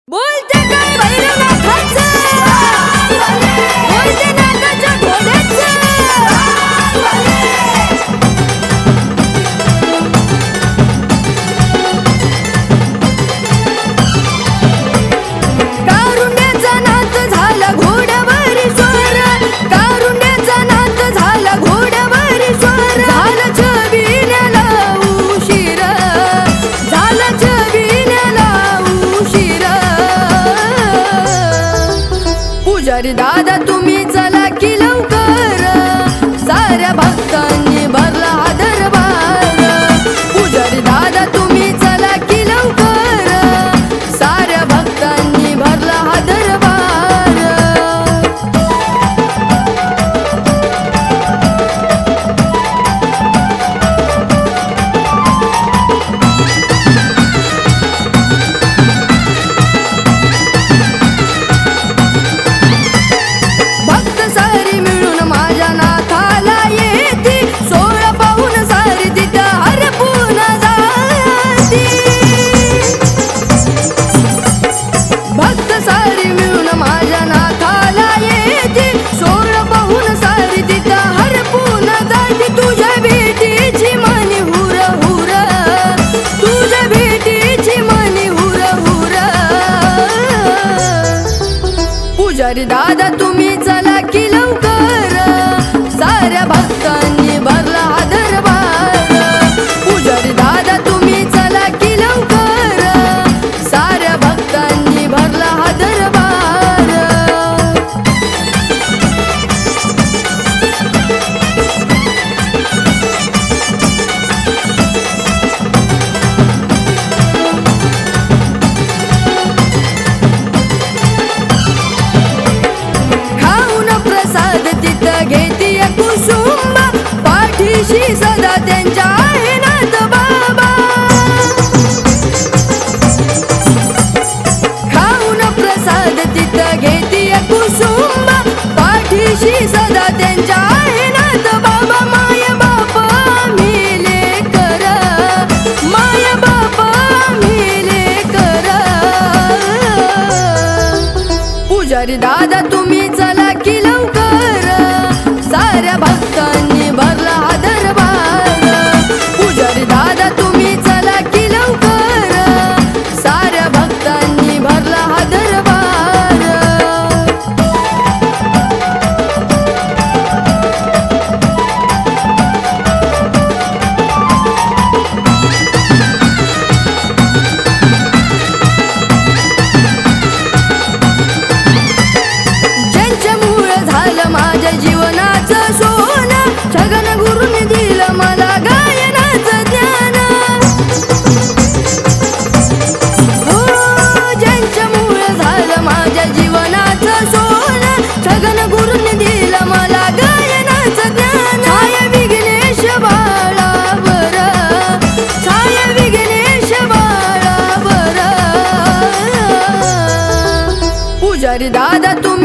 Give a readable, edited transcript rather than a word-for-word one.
बोलते काय भैरवनाथाचं, बोलते नागाच्या घोड्याचं. कारुंड्याचा नाच झाला घोड्यावरी स्वर, कारुंड्याचा नाच झाला घोड्यावरी स्वर. झाला छबिन्याला उशीर, झाला छबिन्याला उशीर. पुजारी दादा तुम्ही चला की लवकर, साऱ्या भक्तांनी भरला हा दरबार. पुजारी दादा तुम्ही चला की लवकर, साऱ्या भक्तांनी भरला हा दरबार. भक्त सारी मिळून माझ्या नाथाला येती, 16 पाहून सारी तिथं हरपून जाती. भक्त सारी मिळून माझ्या नाथाला येती, 16 पाहून सारी तिथं हरपून जाती. तुझ्या भेटीची मनी हुर हुर, तुझ्या भेटीची मनी हुर हुर. पुजारी दादा तुम्ही चला की लवकर, साऱ्या भक्तांनी भरला हा दरबार. पुजारी दादा तुम्ही चला की लवकर, साऱ्या भक्तांनी भरला हा दरबार. खाऊन प्रसाद तिथं घेतीय कुसुंब, पाठीशी सदा त्यांच्या आहे नाथ बाबा. खाऊन प्रसाद तिथं घेतीय कुसुंब, पाठीशी सदा त्यांच्या आहे नाथ बाबा. माय बाप मेले कर, माय बाप मेले कर. पुजारी दादा तुम्ही चला की लवकर, साऱ्या भक्तांनी भरला हा दरबार. पुजारी दादा तुम्ही चला की लवकर, साऱ्या भक्तांनी भरला हा दरबार. ज्यांच्यामुळं झालं माझ्या जीवनाचं सोनं, छगन गुरुने दिलं मला गायनाचं ज्ञान. हो, ज्यांच्यामुळं झालं माझ्या जीवनाचं सोनं, छगन गुरुने दिलं मला गायनाचं ज्ञान. छाया विघ्नेश बाळावर, छाया विघ्नेश बाळावर. पुजारी दादा तुम्ही